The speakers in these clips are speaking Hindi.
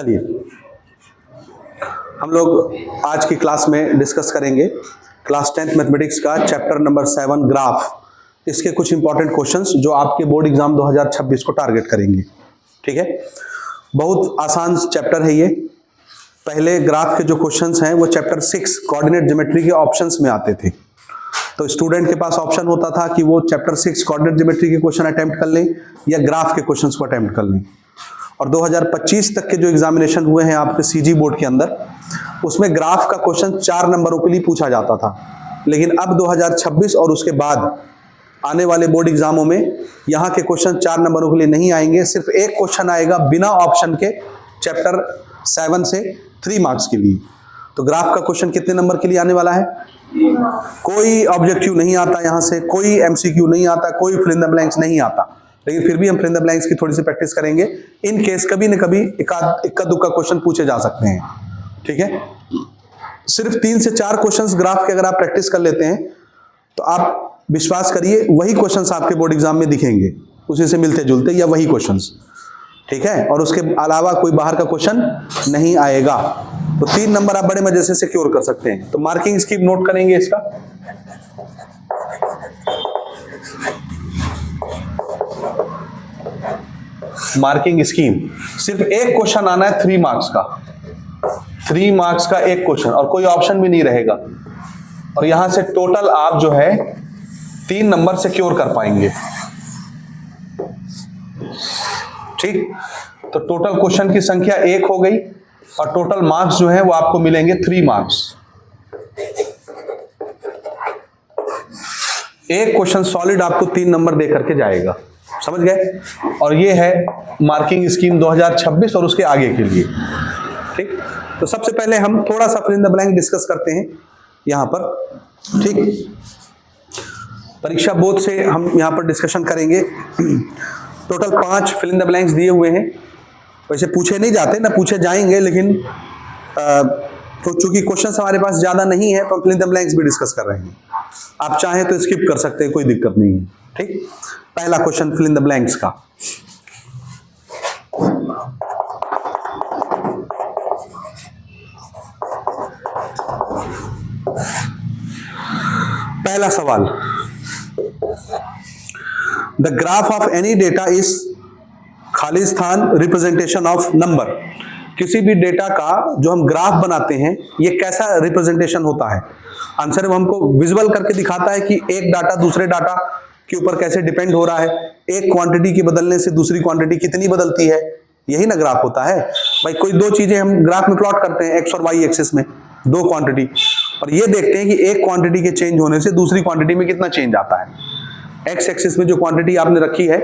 चलिए हम लोग आज की क्लास में डिस्कस करेंगे क्लास 10th मैथमेटिक्स का चैप्टर नंबर 7 ग्राफ। इसके कुछ इंपॉर्टेंट क्वेश्चंस जो आपके बोर्ड एग्जाम 2026 को टारगेट करेंगे। ठीक है, बहुत आसान चैप्टर है ये। पहले ग्राफ के जो क्वेश्चंस हैं वो चैप्टर 6 कोऑर्डिनेट ज्योमेट्री के ऑप्शंस में आते थे। तो स्टूडेंट के पास ऑप्शन होता था कि वो चैप्टर 6 कोऑर्डिनेट ज्योमेट्री के क्वेश्चन अटेम्प्ट कर लें या ग्राफ के क्वेश्चंस को अटेम्प्ट कर लें। और 2025 तक के जो एग्जामिनेशन हुए हैं आपके सीजी बोर्ड के अंदर, उसमें ग्राफ का क्वेश्चन 4 नंबरों के लिए पूछा जाता था। लेकिन अब 2026 और उसके बाद आने वाले बोर्ड एग्जामों में यहाँ के क्वेश्चन 4 नंबरों के लिए नहीं आएंगे। सिर्फ एक क्वेश्चन आएगा बिना ऑप्शन के चैप्टर 7 से 3 मार्क्स के लिए। तो ग्राफ का क्वेश्चन कितने नंबर के लिए आने वाला है? कोई ऑब्जेक्टिव नहीं आता यहाँ से, कोई एमसीक्यू नहीं आता, कोई फिल इन द ब्लैंक्स नहीं आता। लेकिन फिर भी हम फिल इन द ब्लैंक्स की थोड़ी सी प्रैक्टिस करेंगे इन केस कभी न कभी इक्का दुक्का क्वेश्चन पूछे जा सकते हैं। ठीक है, सिर्फ 3 से 4 क्वेश्चंस ग्राफ के अगर आप प्रैक्टिस कर लेते हैं तो आप विश्वास करिए वही क्वेश्चंस आपके बोर्ड एग्जाम में दिखेंगे, उसी से मिलते जुलते या वही क्वेश्चंस। ठीक है, और उसके अलावा कोई बाहर का क्वेश्चन नहीं आएगा। तो 3 नंबर आप बड़े मजे से सिक्योर कर सकते हैं। तो मार्किंग स्कीम नोट करेंगे इसका। मार्किंग स्कीम, सिर्फ एक क्वेश्चन आना है 3 मार्क्स का। 3 मार्क्स का एक क्वेश्चन और कोई ऑप्शन भी नहीं रहेगा। और यहां से टोटल आप जो है 3 नंबर सिक्योर कर पाएंगे। ठीक, तो टोटल क्वेश्चन की संख्या 1 हो गई और टोटल मार्क्स जो है वो आपको मिलेंगे 3 मार्क्स। एक क्वेश्चन सॉलिड आपको 3 नंबर दे करके जाएगा। समझ गए? और ये है मार्किंग स्कीम 2026 और उसके आगे के लिए। ठीक, तो सबसे पहले हम थोड़ा सा fill in the blank discuss करते हैं यहां पर। ठीक, परीक्षा बोर्ड से हम यहां पर डिस्कशन करेंगे। Total 5 fill in the blanks दिए हुए हैं। वैसे पूछे नहीं जाते ना, पूछे जाएंगे, लेकिन तो चूंकि क्वेश्चन हमारे पास ज्यादा नहीं है तो हम फिल इन द ब्लैंक्स भी डिस्कस कर रहे हैं। आप चाहें तो स्किप कर सकते हैं, कोई दिक्कत नहीं है। ठीक, पहला question fill in the blanks का। पहला सवाल, the graph of any data is खाली स्थान रिप्रेजेंटेशन ऑफ नंबर। किसी भी डेटा का जो हम ग्राफ बनाते हैं ये कैसा रिप्रेजेंटेशन होता है? आंसर में हमको विजुअल करके दिखाता है कि एक डाटा दूसरे डाटा के ऊपर कैसे डिपेंड हो रहा है। एक क्वांटिटी के बदलने से दूसरी क्वांटिटी कितनी बदलती है, यही ना ग्राफ होता है। भाई कोई 2 चीजें हम ग्राफ में प्लॉट करते हैं, एक्स और वाई एक्सिस में 2 क्वांटिटी, और ये देखते हैं कि एक क्वांटिटी के चेंज होने से दूसरी क्वांटिटी में कितना चेंज आता है। एक्स एक्सिस में जो क्वांटिटी आपने रखी है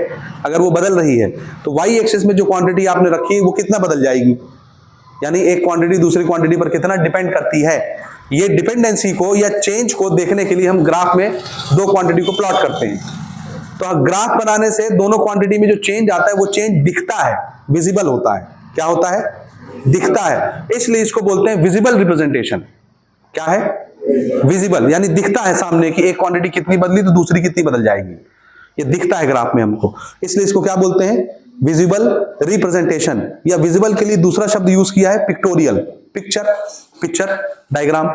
अगर वो बदल रही है तो वाई एक्सिस में जो क्वांटिटी आपने रखी है वो कितना बदल जाएगी। यानी एक क्वांटिटी दूसरी क्वांटिटी पर कितना डिपेंड करती है। ये डिपेंडेंसी को या चेंज को देखने के लिए हम ग्राफ में 2 क्वांटिटी को प्लॉट करते हैं। तो ग्राफ बनाने से दोनों क्वांटिटी में जो चेंज आता है वो चेंज दिखता है, विजिबल होता है। क्या होता है? दिखता है। इसलिए इसको बोलते हैं विजिबल रिप्रेजेंटेशन। क्या है? विजिबल, यानी दिखता है सामने कि एक क्वांटिटी कितनी बदली तो दूसरी कितनी बदल जाएगी। ये दिखता है ग्राफ में हमको, इसलिए इसको क्या बोलते हैं? Visible representation. या विजिबल के लिए दूसरा शब्द यूज किया है पिक्टोरियल। Picture diagram.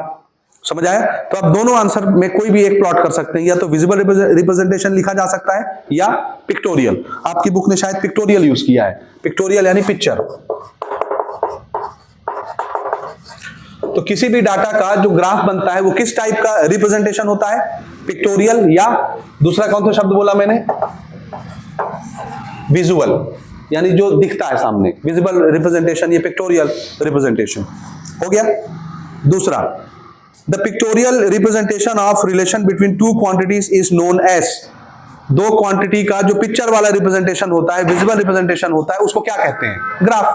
समझ आया? तो आप दोनों आंसर में कोई भी एक प्लॉट कर सकते हैं, या तो विजिबल रिप्रेजेंटेशन लिखा जा सकता है या पिक्टोरियल। आपकी बुक ने शायद पिक्टोरियल यूज किया है। पिक्टोरियल यानी पिक्चर। तो किसी भी डाटा का जो ग्राफ बनता है वो किस टाइप का रिप्रेजेंटेशन होता है? पिक्टोरियल, या दूसरा कौन सा शब्द बोला मैंने? विजुअल, यानी जो दिखता है सामने। विजिबल रिप्रेजेंटेशन, ये पिक्टोरियल रिप्रेजेंटेशन हो गया। दूसरा, the pictorial representation of relation between 2 quantities is known as. 2 quantity का जो पिक्चर वाला रिप्रेजेंटेशन होता है, विजिबल रिप्रेजेंटेशन होता है, उसको क्या कहते हैं? ग्राफ।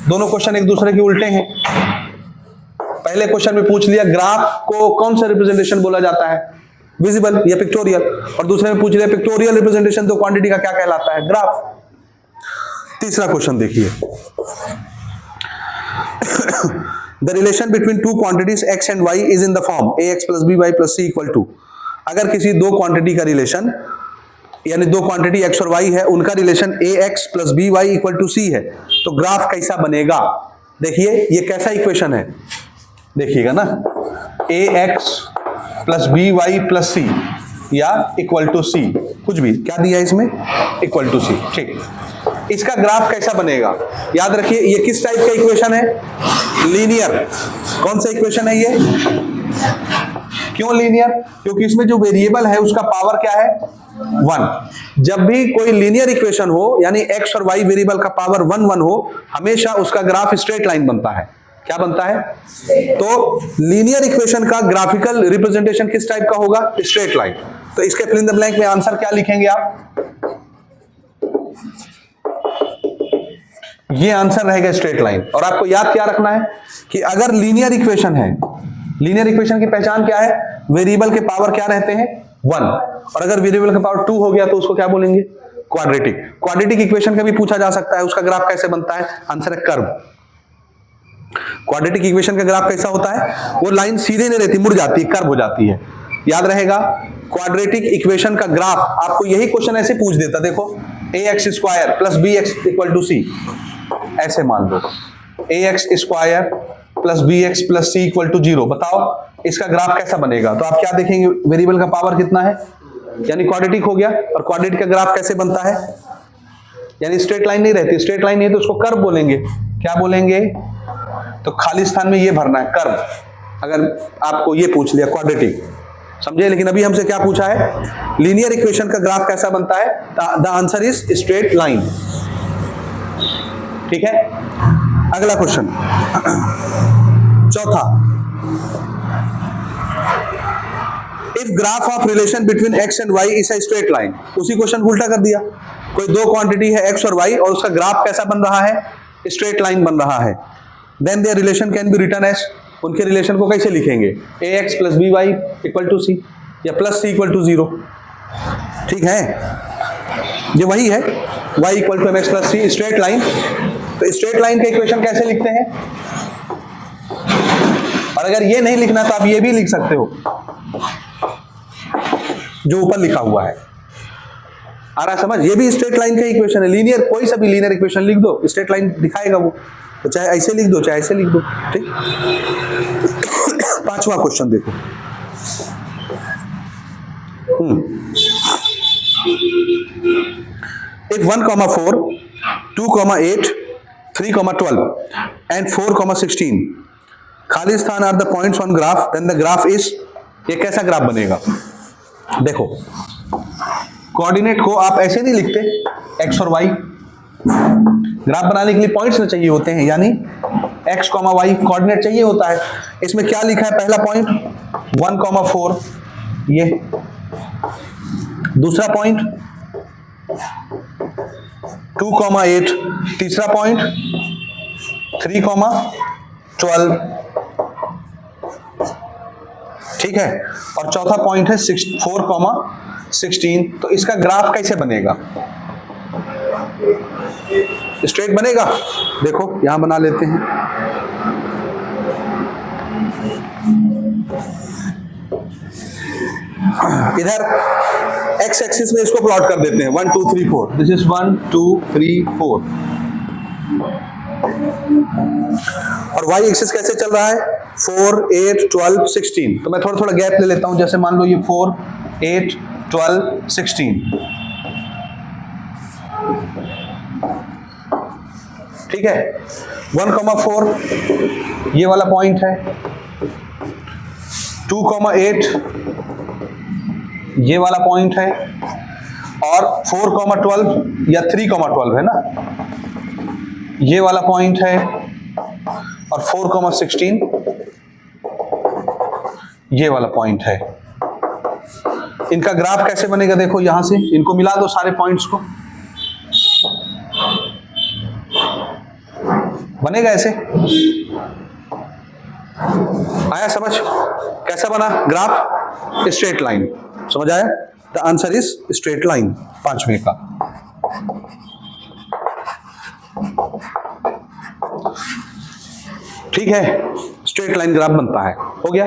दोनों क्वेश्चन एक दूसरे के उल्टे हैं। पहले क्वेश्चन में पूछ लिया ग्राफ को कौन सा रिप्रेजेंटेशन बोला जाता है? विजिबल या पिक्टोरियल। और दूसरे में पूछ लिया पिक्टोरियल रिप्रेजेंटेशन तो क्वांटिटी का क्या कहलाता है? ग्राफ। तीसरा क्वेश्चन देखिए, the relation between 2 quantities x and y is in the form ax plus by plus c equal to। अगर किसी 2 क्वांटिटी का रिलेशन यानी दो क्वांटिटी x और y है, उनका relation ax plus by equal to c है, तो ग्राफ कैसा बनेगा? देखिए ये कैसा इक्वेशन है, देखिएगा ना, ax plus by plus c या इक्वल टू c, कुछ भी क्या दिया है इसमें, इक्वल टू c। ठीक, इसका ग्राफ कैसा बनेगा? याद रखिए ये किस टाइप का इक्वेशन है? लीनियर। कौन सा इक्वेशन है ये? क्यों लीनियर? क्योंकि इसमें जो वेरिएबल है उसका पावर क्या है? 1। जब भी कोई लीनियर इक्वेशन हो, यानी x और y वेरिएबल का पावर 1 1 हो, हमेशा उसका ग्राफ स्ट्रेट लाइन बनता है। क्या बनता है? तो लीनियर इक्वेशन का ग्राफिकल रिप्रेजेंटेशन किस टाइप का होगा? Straight line. तो इसके फिल इन द ब्लैंक में आंसर क्या लिखेंगे आप? ये आंसर रहेगा स्ट्रेट लाइन। और आपको याद क्या रखना है कि अगर लीनियर इक्वेशन है, लीनियर इक्वेशन की पहचान क्या है? वेरिएबल के पावर क्या रहते हैं? 1। और अगर वेरिएबल का पावर 2 हो गया तो उसको क्या बोलेंगे? क्वाड्रेटिक। क्वाड्रेटिक इक्वेशन का भी पूछा जा सकता है, उसका ग्राफ कैसे बनता है? आंसर है कर्व। क्वाड्रेटिक इक्वेशन का ग्राफ कैसा होता है? वो लाइन सीधे नहीं रहती, मुड़ जाती है, कर्व हो जाती है। याद रहेगा, क्वाड्रेटिक इक्वेशन का ग्राफ आपको यही क्वेश्चन ऐसे पूछ देता, देखो ax square plus bx equal to c, ऐसे मान लो ax square plus bx plus c equal to 0, बताओ इसका ग्राफ कैसा बनेगा? तो आप क्या देखेंगे? वेरिएबल का पावर कितना है, यानी क्वाड्रेटिक हो गया। और क्वाड्रेटिक का ग्राफ कैसे बनता है? यानी स्ट्रेट लाइन नहीं रहती, स्ट्रेट लाइन नहीं तो उसको कर्व बोलेंगे। क्या बोलेंगे? तो खाली स्थान में ये भरना है, कर्व। अगर आपको ये पूछ लिया क्वाड्रेटिक, समझे? लेकिन अभी हमसे क्या पूछा है? लीनियर इक्वेशन का ग्राफ कैसा बनता है? The answer is straight line. ठीक है, अगला क्वेश्चन, चौथा। If graph of relation between x and y is a straight line. उसी क्वेश्चन को उल्टा कर दिया। कोई दो क्वांटिटी है x और y और उसका ग्राफ कैसा बन रहा है? स्ट्रेट लाइन बन रहा है। Then their relation can be written as, उनके रिलेशन को कैसे लिखेंगे? ax plus by equal to c या प्लस c इक्वल टू 0। ठीक है, ये वही है, y equal to mx plus c, straight line. तो स्ट्रेट लाइन का इक्वेशन कैसे लिखते हैं? और अगर ये नहीं लिखना तो आप ये भी लिख सकते हो जो ऊपर लिखा हुआ है। आ रहा समझ? ये भी स्ट्रेट लाइन का इक्वेशन है, लीनियर। कोई सा भी लीनियर इक्वेशन लिख दो, स्ट्रेट लाइन दिखाएगा वो। तो चाहे ऐसे लिख दो चाहे ऐसे लिख दो। ठीक, पांचवा क्वेश्चन देखो। इफ 1,4, 2,8, 3,12 एंड 4,16 खाली स्थान are the points on graph, then the graph is, ये कैसा ग्राफ बनेगा? देखो, कोऑर्डिनेट को आप ऐसे नहीं लिखते x और y। ग्राफ बनाने के लिए पॉइंट्स ना चाहिए होते हैं, यानी x, y कोऑर्डिनेट चाहिए होता है। इसमें क्या लिखा है? पहला पॉइंट 1,4, ये दूसरा पॉइंट 2,8, तीसरा पॉइंट 3,12, ठीक है, और चौथा पॉइंट है 4,16। तो इसका ग्राफ कैसे बनेगा? स्ट्रेट बनेगा? देखो यहां बना लेते हैं। इधर x एक्सिस में इसको प्लॉट कर देते हैं, 1 2 3 4, दिस इज 1 2 3 4। और y एक्सिस कैसे चल रहा है? 4 8 12 16। तो मैं थोड़ा थोड़ा गैप ले लेता हूं, जैसे मान लो ये 4 8 12 16, ठीक है। 1,4 ये वाला पॉइंट है, 2,8 ये वाला पॉइंट है, और 4,12 या 3,12 है ना, ये वाला पॉइंट है, और 4,16 ये वाला पॉइंट है। इनका ग्राफ कैसे बनेगा? देखो यहां से इनको मिला दो सारे पॉइंट्स को, बनेगा ऐसे। आया समझ? कैसा बना ग्राफ? Straight line. समझ आया? The answer is straight line, पांचवें का। ठीक है, स्ट्रेट लाइन ग्राफ बनता है। हो गया?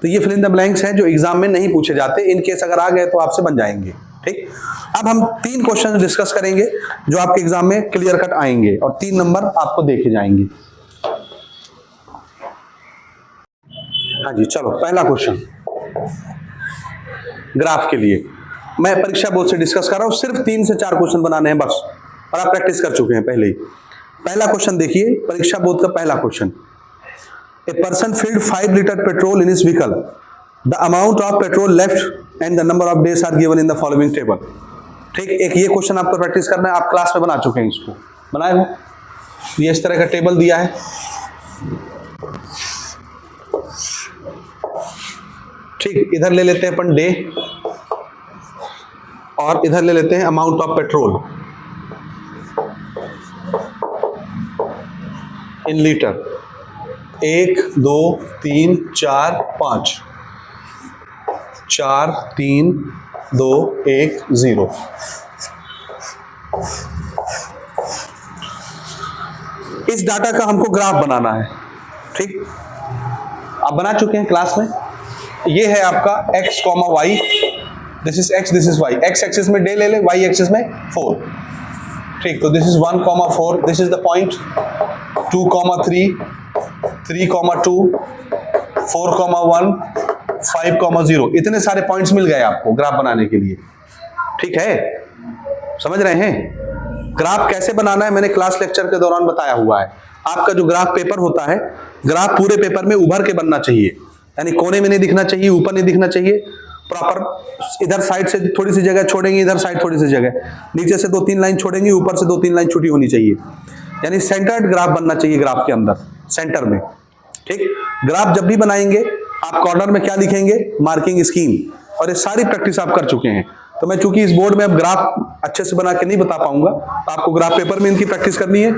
तो ये फिल इन द ब्लैंक्स हैं जो एग्जाम में नहीं पूछे जाते, इन केस अगर आ गए तो आपसे बन जाएंगे। ठीक, अब हम 3 क्वेश्चन डिस्कस करेंगे जो आपके एग्जाम में क्लियर कट आएंगे और 3 नंबर आपको देखे जाएंगे। हाँ जी, चलो पहला क्वेश्चन ग्राफ के लिए मैं परीक्षा बोर्ड से डिस्कस कर रहा हूं, सिर्फ 3 से 4 क्वेश्चन बनाने हैं बस, और आप प्रैक्टिस कर चुके हैं पहले ही। पहला क्वेश्चन देखिए, परीक्षा बोर्ड का पहला question. A person filled 5 litre petrol in his vehicle, the amount of petrol left and the number of days are given in the following table. ठीक, एक ये क्वेश्चन आपको प्रैक्टिस करना है, आप क्लास में बना चुके हैं, इसको बनाए हो, ये इस तरह का टेबल दिया है। ठीक, इधर ले लेते हैं अपन डे और इधर ले लेते हैं amount of petrol in litre. 1 2 3 4 5, 4 3 2 1 0। इस डाटा का हमको ग्राफ बनाना है। ठीक, आप बना चुके हैं क्लास में। ये है आपका x, y, this is x, this is y। x axis में डे ले ले, y एक्सिस में 4। ठीक, तो this is 1, 4, this is the point 2, 3, 3, 2, 4, 1, 5, 0। इतने सारे पॉइंट्स मिल गए आपको ग्राफ बनाने के लिए। ठीक है, समझ रहे हैं? ग्राफ कैसे बनाना है मैंने क्लास लेक्चर के दौरान बताया हुआ है। आपका जो ग्राफ पेपर होता है, ग्राफ पूरे पेपर में उभर के बनना चाहिए, यानी कोने में नहीं दिखना चाहिए, ऊपर नहीं दिखना चाहिए, प्रॉपर इधर साइड से थोड़ी सी जगह छोड़ेंगे, इधर साइड थोड़ी सी जगह, नीचे से 2-3 लाइन छोड़ेंगे, ऊपर से 2-3 लाइन छुटी होनी चाहिए, यानी सेंटर्ड ग्राफ बनना चाहिए ग्राफ के अंदर, सेंटर में। ठीक, ग्राफ जब भी बनाएंगे आप कॉर्नर में क्या लिखेंगे, मार्किंग स्कीम, और ये सारी प्रैक्टिस आप कर चुके हैं। तो मैं चूंकि इस बोर्ड में अब ग्राफ अच्छे से बना के नहीं बता पाऊंगा, आपको ग्राफ पेपर में इनकी प्रैक्टिस करनी है,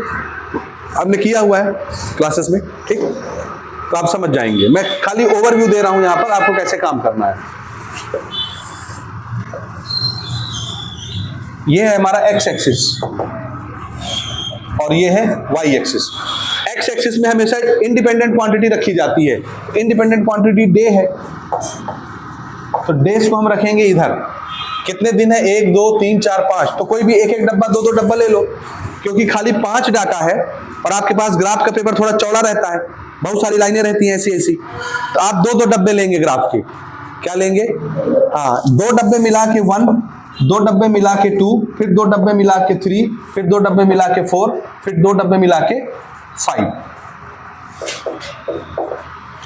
आपने किया हुआ है क्लासेस में। ठीक, तो आप समझ जाएंगे। मैं खाली ओवरव्यू दे रहा हूं यहां पर, आपको कैसे काम करना है। ये है हमारा एक्स एक्सिस और ये है वाई एक्सिस। एक्स एक्सिस में हमेशा इंडिपेंडेंट क्वांटिटी रखी जाती है, इंडिपेंडेंट क्वांटिटी डे है, तो डेज को हम रखेंगे इधर। कितने दिन है, 1 2 3 4 5, तो कोई भी एक एक डब्बा 2 डब्बा ले लो, क्योंकि खाली 5 डाटा है और आपके पास ग्राफ का पेपर थोड़ा चौड़ा रहता है, बहुत सारी लाइनें रहती हैं ऐसी ऐसी, तो आप 2 डब्बे लेंगे ग्राफ के। क्या लेंगे? हाँ, 2 डब्बे मिला के 1, 2 डब्बे मिला के 2, फिर 2 डब्बे मिला के 3, फिर 2 डब्बे मिला के 4, फिर 2 डब्बे मिला के 5।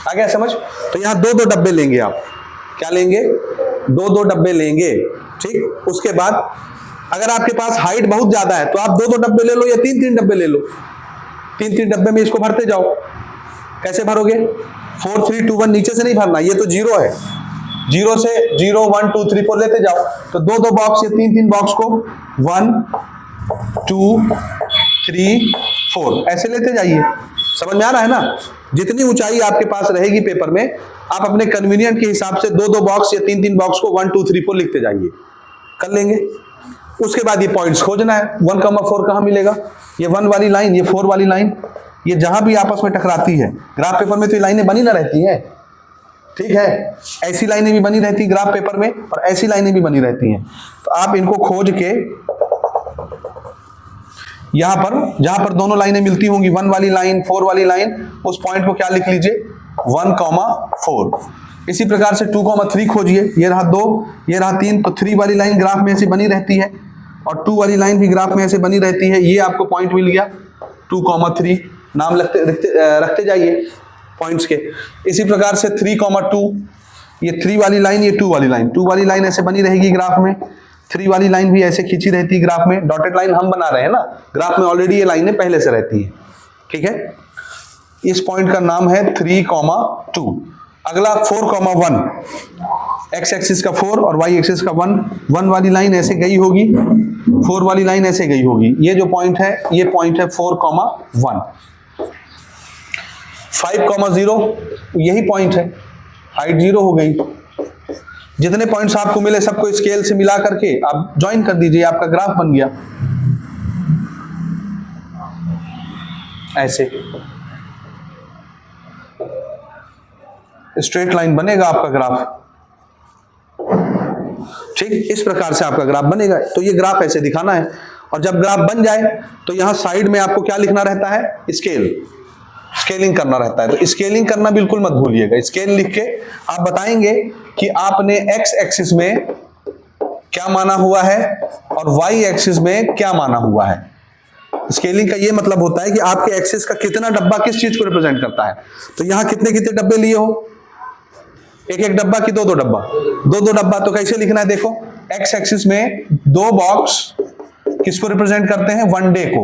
आ गया समझ? तो यहाँ 2 डब्बे लेंगे आप। क्या लेंगे? 2 डब्बे लेंगे। ठीक, उसके बाद अगर आपके पास हाइट बहुत ज्यादा है तो आप 2 डब्बे ले लो या 3 डब्बे ले लो। 3 डब्बे में इसको भरते जाओ। कैसे भरोगे? 4 3 2 1 नीचे से नहीं भरना, ये तो 0 है, 0 से 0 1 2 3 4 लेते जाओ। तो 2 बॉक्स या 3 बॉक्स को 1 2 3 4 ऐसे लेते जाइए। समझ में आ रहा है ना? जितनी ऊंचाई आपके पास रहेगी पेपर में, आप अपने कन्वीनियंट के हिसाब से 2 बॉक्स या 3 बॉक्स को 1 2 3 4 लिखते जाइए। कर लेंगे। उसके बाद ये पॉइंट्स खोजना है। 1,4 कहां मिलेगा? ये 1 वाली लाइन, ये 4 वाली लाइन, ये जहां भी आपस में टकराती है। ग्राफ पेपर में तो ये लाइनें बनी ना रहती हैं। ठीक है, ऐसी लाइनें भी बनी रहती ग्राफ पेपर में और ऐसी लाइनें भी बनी रहती हैं। तो आप इनको खोज के यहां पर जहां पर दोनों लाइनें मिलती होंगी, 1 वाली लाइन 4 वाली लाइन, उस पॉइंट को क्या लिख लीजिए? 1,4। इसी प्रकार से 2,3 खोजिए। ये रहा 2, ये रहा 3, तो 3 वाली लाइन ग्राफ में ऐसे बनी रहती है और 2 वाली लाइन भी ग्राफ में ऐसे बनी रहती है। ये आपको पॉइंट मिल गया 2,3। नाम रखते जाइए पॉइंट्स के। इसी प्रकार से 3,2, ये 3 वाली लाइन, ये 2 वाली लाइन, 2 वाली लाइन ऐसे बनी रहेगी ग्राफ में, 3 वाली लाइन भी ऐसे खींची रहती है ग्राफ में। डॉटेड लाइन हम बना रहे हैं ना, ग्राफ में ऑलरेडी ये लाइनें पहले से रहती हैं। ठीक है, इस पॉइंट का नाम है 3,2। अगला 4,1, एक्स एक्सिस का 4 और वाई एक्सिस का 1। 1 वाली लाइन ऐसे गई होगी, 4 वाली लाइन ऐसे गई होगी। ये जो पॉइंट है, ये पॉइंट है 4,1। 5,0 यही पॉइंट है, हाइट 0 हो गई। जितने पॉइंट्स आपको मिले सबको स्केल से मिला करके आप ज्वाइन कर दीजिए, आपका ग्राफ बन गया ऐसे। स्ट्रेट लाइन बनेगा आपका ग्राफ। ठीक, इस प्रकार से आपका ग्राफ बनेगा। तो ये ग्राफ ऐसे दिखाना है, और जब ग्राफ बन जाए तो यहां साइड में आपको क्या लिखना रहता है, स्केलिंग करना रहता है। तो स्केलिंग करना बिल्कुल मत भूलिएगा। स्केल लिख के आप बताएंगे कि आपने एक्स एक्सिस में क्या माना हुआ है और वाई एक्सिस में क्या माना हुआ है। स्केलिंग का ये मतलब होता है कि आपके एक्सिस का कितना डब्बा किस चीज को रिप्रेजेंट करता है। तो यहां कितने कितने डब्बे लिए हो, एक एक डब्बा की दो दो डब्बा। तो कैसे लिखना है, देखो एक्स एक्सिस में 2 बॉक्स किसको रिप्रेजेंट करते हैं, 1 डे को।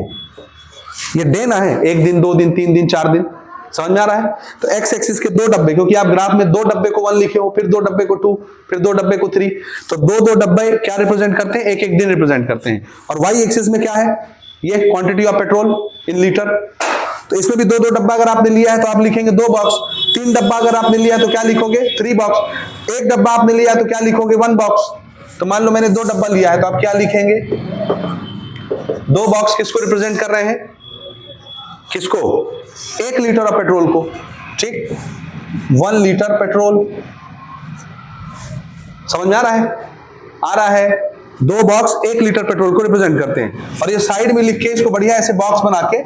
ये डे ना है, 1 दिन 2 दिन 3 दिन 4 दिन, समझ में आ रहा है। तो एक्स एक्सिस के 2 डब्बे, क्योंकि आप ग्राफ में 2 डब्बे को 1 लिखे हो, फिर 2 डब्बे को 2, फिर 2 डब्बे को 3, तो 2 डब्बे क्या रिप्रेजेंट करते हैं, एक एक दिन रिप्रेजेंट करते हैं। और वाई एक्सिस में क्या है, ये quantity of petrol in litre. तो इसमें भी 2 डब्बा अगर आपने लिया है तो आप लिखेंगे 2 बॉक्स। 3 डब्बा अगर आपने लिया है तो क्या लिखोगे, 3 बॉक्स। 1 डब्बा आपने लिया है तो क्या लिखोगे, 1 बॉक्स। तो मान लो मैंने 2 डब्बा लिया है तो आप क्या लिखेंगे, 2 बॉक्स किसको रिप्रेजेंट कर रहे हैं, किसको, 1 लीटर ऑफ पेट्रोल को। ठीक, 1 लीटर पेट्रोल, समझ में आ रहा है। 2 बॉक्स 1 लीटर पेट्रोल को रिप्रेजेंट करते हैं। और ये साइड में लिख के इसको बढ़िया ऐसे बॉक्स बना के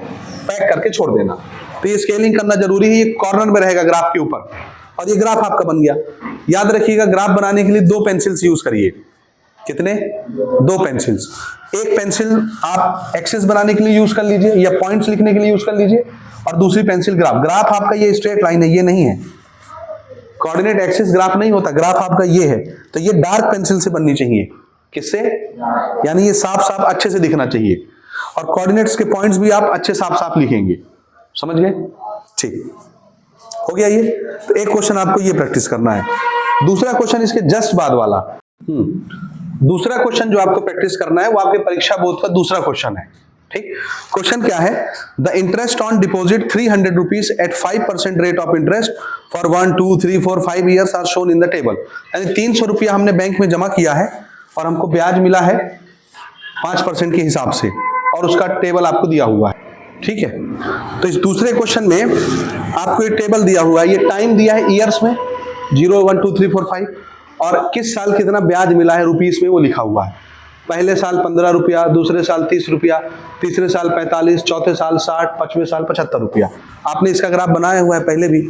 पैक करके छोड़ देना। तो ये स्केलिंग करना जरूरी है, ये कॉर्नर में रहेगा ग्राफ के ऊपर। और ये ग्राफ आपका बन गया। याद रखिएगा, ग्राफ बनाने के लिए 2 पेंसिल्स यूज करिए। कितने, 2 पेंसिल्स। एक पेंसिल आप एक्सिस बनाने के लिए यूज कर लीजिए या पॉइंट्स लिखने के लिए यूज कर लीजिए, और दूसरी पेंसिल ग्राफ आपका ये स्ट्रेट लाइन है, ये नहीं है कोऑर्डिनेट एक्सिस। ग्राफ नहीं होता, ग्राफ आपका ये है। तो ये डार्क पेंसिल से बननी चाहिए, किससे, यानी ये साफ साफ अच्छे से दिखना चाहिए। और कोऑर्डिनेट्स के पॉइंट्स भी आप अच्छे साफ साफ लिखेंगे, समझ गए। ठीक हो गया ये। तो एक क्वेश्चन आपको ये प्रैक्टिस करना है। दूसरा क्वेश्चन इसके जस्ट बाद वाला, दूसरा क्वेश्चन जो आपको प्रैक्टिस करना है वो आपके परीक्षा बोर्ड का दूसरा क्वेश्चन है। ठीक, क्वेश्चन क्या है, the interest on deposit 300 rupees at 5% rate of interest for 1 2 3 4 5 years are shown in the table. यानी 300 रुपया हमने बैंक में जमा किया है और हमको ब्याज मिला है 5% के हिसाब से, और उसका टेबल आपको दिया हुआ है। ठीक है, तो इस दूसरे क्वेश्चन में आपको ये टेबल दिया हुआ है, ये टाइम दिया है ईयर्स में 0 1 2 3 4 5, और किस साल कितना ब्याज मिला है रुपीस में वो लिखा हुआ है। पहले साल 15 रुपया, दूसरे साल 30 रुपया, तीसरे साल 45, चौथे साल 60, 5वें साल 75 रुपया। आपने इसका ग्राफ बनाया हुआ है पहले भी।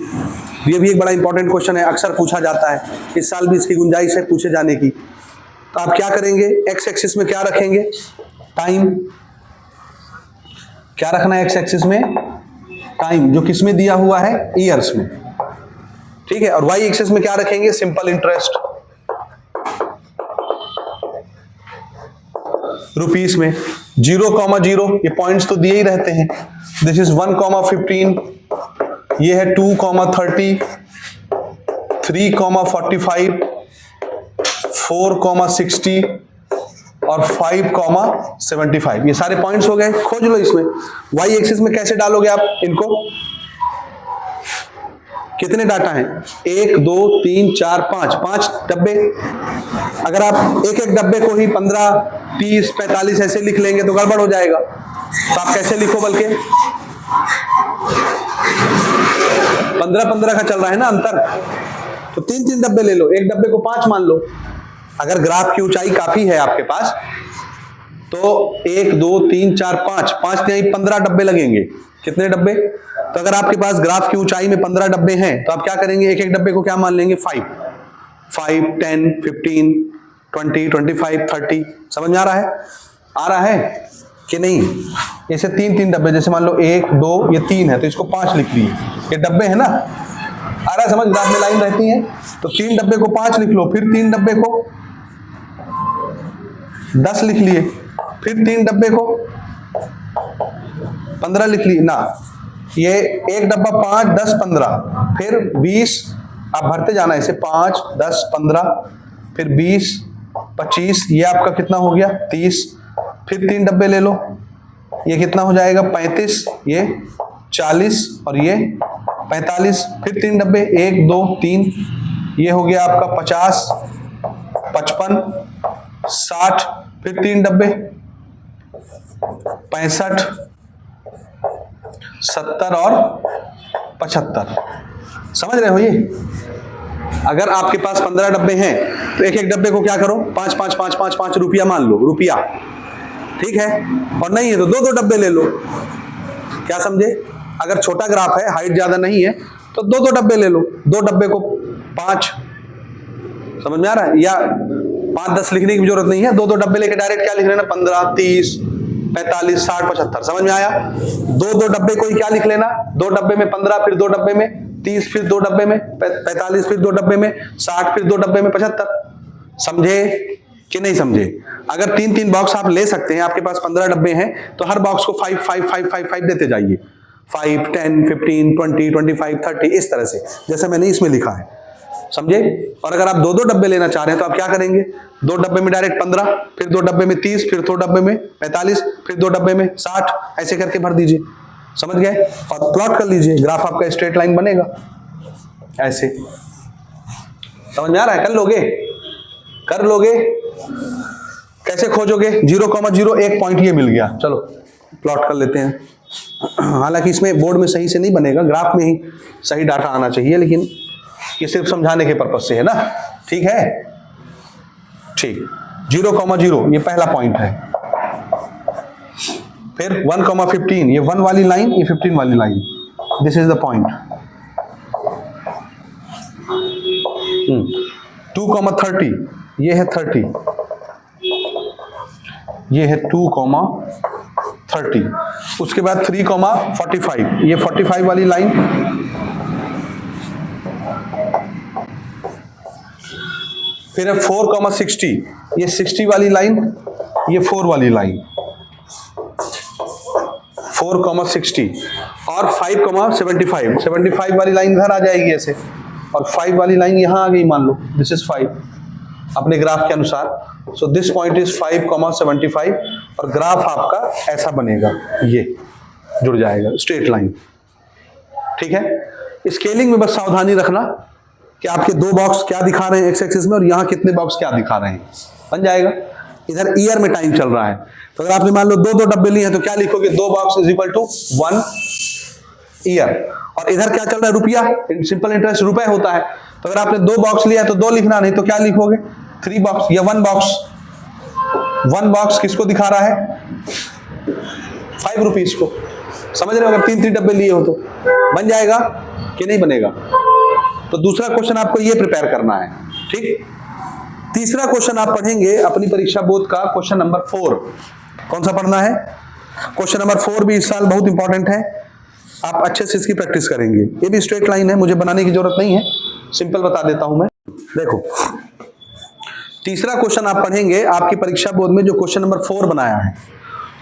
ये भी एक बड़ा इंपॉर्टेंट क्वेश्चन है, अक्सर पूछा जाता है, इस साल भी इसकी गुंजाइश है पूछे जाने की। तो आप क्या करेंगे, एक्स एक्सिस में क्या रखेंगे, टाइम। क्या रखना है एक्स एक्सिस में, टाइम, जो किस में दिया हुआ है, ईयर्स में। ठीक है, और वाई एक्सिस में क्या रखेंगे, सिंपल इंटरेस्ट, रुपीस में। 0,0 ये पॉइंट्स तो दिए ही रहते हैं। दिस इज 1,15, ये है 2,30, 3,45, 4,60 और 5,75। ये सारे पॉइंट्स हो गए, खोज लो इसमें। वाई एक्सिस में कैसे डालोगे आप इनको, कितने डाटा हैं, 1 2 3 4 5 डब्बे। अगर आप एक एक डब्बे को ही 15 30 45 ऐसे लिख लेंगे तो गड़बड़ हो जाएगा। तो आप कैसे लिखो, बल्कि 15 का चल रहा है ना अंतर, तो 3 डब्बे ले लो, एक डब्बे को 5 मान लो। अगर ग्राफ की ऊंचाई काफी है आपके पास तो 1 2 3 4 5 नहीं 15 डब्बे लगेंगे। कितने डब्बे, तो अगर आपके पास ग्राफ की ऊंचाई में 15 डब्बे हैं तो आप क्या करेंगे, एक एक डब्बे को क्या मान लेंगे, 5 10 15 20 25 30। समझ में आ रहा है कि नहीं। ऐसे 3 डब्बे, जैसे मान लो 1 2 ये 3 है तो इसको 5 लिख लिए, ये डब्बे है ना, आ रहा है समझ, ग्राफ में लाइन रहती है। तो 3 डब्बे को 5 लिख लो, फिर 3 डब्बे को 10 लिख लिए, फिर 3 डब्बे को 15 लिख लिए ना। ये एक डब्बा 5 10 15, फिर 20, आप भरते जाना ऐसे 5 10 15, फिर 20 25, ये आपका कितना हो गया 30। फिर 3 डब्बे ले लो, ये कितना हो जाएगा 35, ये 40 और ये 45। फिर 3 डब्बे 1 2 3, ये हो गया आपका 50 55 60। फिर 3 डब्बे 65 70 और 75। समझ रहे हो, ये अगर आपके पास 15 डब्बे हैं तो एक एक डब्बे को क्या करो, 5 रुपया मान लो, रुपया, ठीक है। और नहीं है तो 2 डब्बे ले लो, क्या समझे। अगर छोटा ग्राफ है, हाइट ज्यादा नहीं है, तो 2 डब्बे ले लो, 2 डब्बे को 5, समझ में आ रहा है। या 5-10 लिखने की जरूरत नहीं है, 2 डब्बे लेके डायरेक्ट क्या लिख लेना, 15, 30, 45, 60, 75, समझ में आया। 2 डब्बे को ही क्या लिख लेना, 2 डब्बे में 15, फिर 2 डब्बे में 30, फिर 2 डब्बे में 45, फिर 2 डब्बे में 60, फिर 2 डब्बे में 75। समझे कि नहीं समझे। अगर 3-3 बॉक्स आप ले सकते हैं, आपके पास 15 डब्बे हैं, तो हर बॉक्स को 5, 5, 5, 5, 5 देते जाइए, 5, 10, 15, 20, 25, 30, इस तरह से, जैसे मैंने इसमें लिखा है, समझे। और अगर आप 2 डब्बे लेना चाह रहे हैं तो आप क्या करेंगे, 2 डब्बे में डायरेक्ट 15, फिर 2 डब्बे में 30, फिर 2 डब्बे में 45, फिर 2 डब्बे में 60, ऐसे करके भर दीजिए, समझ गए। और प्लॉट कर लीजिए, ग्राफ आपका स्ट्रेट लाइन बनेगा ऐसे। समझ में आ रहा है, कर लोगे। कैसे खोजोगे, 0,0, एक पॉइंट ये मिल गया, चलो प्लॉट कर लेते हैं। हालांकि इसमें बोर्ड में सही से नहीं बनेगा, ग्राफ में ही सही डाटा आना चाहिए, लेकिन ये सिर्फ समझाने के पर्पज से है ना, ठीक है। ठीक, 0,0 ये पहला पॉइंट है। फिर 1,15 ये 1 वाली लाइन, ये 15 वाली line, this is the point. 2,30 ये है 30, ये है 2,30। उसके बाद 3,45 ये 45 वाली लाइन, फिर है 4,60 ये 60 वाली लाइन, ये 4 वाली लाइन, 4,60 और 5,75 75 वाली लाइन इधर आ जाएगी ऐसे, और 5 वाली लाइन यहां आ गई, मान लो दिस इज 5 अपने ग्राफ के अनुसार। सो दिस पॉइंट इज 5,75 और ग्राफ आपका ऐसा बनेगा, ये जुड़ जाएगा स्ट्रेट लाइन, ठीक है। स्केलिंग में बस सावधानी रखना कि आपके 2 बॉक्स क्या दिखा रहे हैं एक्स एक्सिस में, और यहाँ कितने बॉक्स क्या दिखा रहे हैं, बन जाएगा। इधर ईयर में टाइम चल रहा है, तो अगर आपने मान लो 2 डब्बे लिए हैं तो क्या लिखोगे, 2 box is equal to 1 year. और इधर क्या चल रहा है, रुपया, सिंपल इंटरेस्ट रुपए होता है, तो अगर आपने 2 बॉक्स लिया तो 2 लिखना, नहीं तो क्या लिखोगे, 3 बॉक्स या 1 बॉक्स। 1 बॉक्स किसको दिखा रहा है, 5 रुपीज को, समझ रहे हो। अगर 3-3 डब्बे लिए हो तो बन जाएगा कि नहीं बनेगा। तो दूसरा क्वेश्चन आपको ये प्रिपेयर करना है, ठीक। तीसरा क्वेश्चन आप पढ़ेंगे अपनी परीक्षा बोर्ड का, क्वेश्चन नंबर 4। कौन सा पढ़ना है, क्वेश्चन नंबर 4 भी इस साल बहुत इंपॉर्टेंट है, आप अच्छे से इसकी प्रैक्टिस करेंगे। ये भी स्ट्रेट लाइन है, मुझे बनाने की जरूरत नहीं है, सिंपल बता देता हूं मैं। देखो तीसरा क्वेश्चन आप पढ़ेंगे आपकी परीक्षा बोर्ड में, जो क्वेश्चन नंबर 4 बनाया है।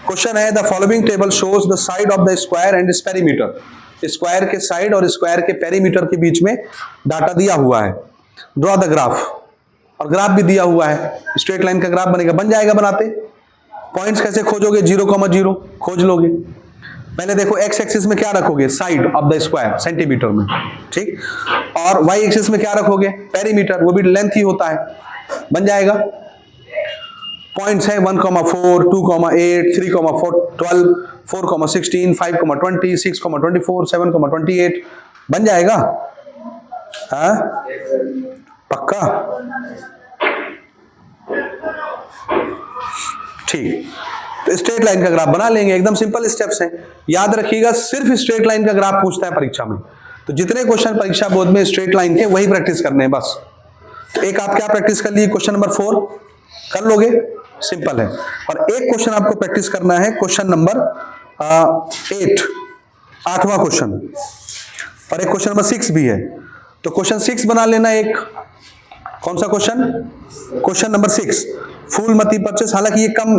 क्वेश्चन है, the following table shows the side of the square and its perimeter. Square के साइड और स्क्वायर के पेरीमीटर के बीच में डाटा दिया हुआ है। ड्रॉ द ग्राफ, और ग्राफ भी दिया हुआ है, स्ट्रेट लाइन का ग्राफ बनेगा, बन जाएगा बनाते। पॉइंट्स कैसे खोजोगे, 0,0 खोज लोगे। पहले देखो एक्स एक्सिस में क्या रखोगे, side of the square centimetre में, ठीक। और वाई एक्सिस में क्या रखोगे, पेरीमीटर, वो भी लेंथ ही होता है, बन जाएगा। पॉइंट्स है 1,4, 2,8, 3,12, 4,16, 5,20, 6,24, 7,28, बन जाएगा। हाँ पक्का, ठीक। तो स्ट्रेट लाइन का ग्राफ बना लेंगे, एकदम सिंपल स्टेप्स हैं। याद रखिएगा सिर्फ स्ट्रेट लाइन का ग्राफ पूछता है परीक्षा में, तो जितने क्वेश्चन परीक्षा बोर्ड में स्ट्रेट लाइन के वही प्रैक्टिस करने हैं बस। तो एक आप क्या प्रैक्टिस कर लिए, क्वेश्चन नंबर 4 कर लोगे, सिंपल है। और एक क्वेश्चन आपको प्रैक्टिस करना है, क्वेश्चन नंबर 8, 8वां क्वेश्चन, और एक क्वेश्चन नंबर 6 भी है। तो क्वेश्चन 6 बना लेना एक, कौन सा question, question number 6, Phoolmati purchase. हालांकि ये कम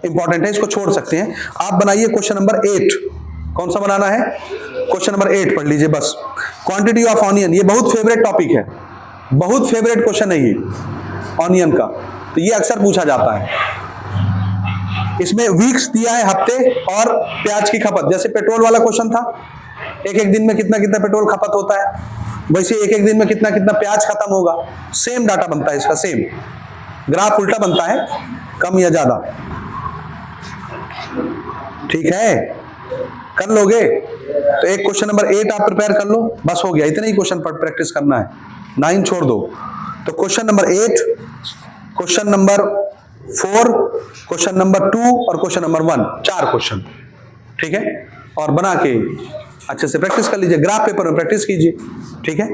इंपॉर्टेंट है, इसको छोड़ सकते हैं। आप बनाइए क्वेश्चन नंबर 8, कौन सा बनाना है, क्वेश्चन नंबर 8 पढ़ लीजिए बस। क्वांटिटी ऑफ ऑनियन, ये बहुत फेवरेट टॉपिक है, बहुत फेवरेट क्वेश्चन है ये ऑनियन का, तो ये अक्सर पूछा जाता है। इसमें वीक्स दिया है, हफ्ते, और प्याज की खपत, जैसे पेट्रोल वाला क्वेश्चन था, एक एक दिन में कितना कितना पेट्रोल खपत होता है, वैसे एक एक दिन में कितना कितना प्याज खत्म होगा। सेम डाटा बनता है इसका, सेम ग्राफ उल्टा बनता है, कम या ज्यादा, ठीक है। कर लोगे? तो एक क्वेश्चन नंबर 8 आप प्रिपेयर कर लो, बस हो गया, इतना ही क्वेश्चन पर प्रैक्टिस करना है, 9 छोड़ दो। तो question number 8, question number 4, question number 2 और क्वेश्चन नंबर 1, 4 क्वेश्चन, ठीक है। और बना के अच्छे से प्रैक्टिस कर लीजिए, ग्राफ पेपर में प्रैक्टिस कीजिए, ठीक है।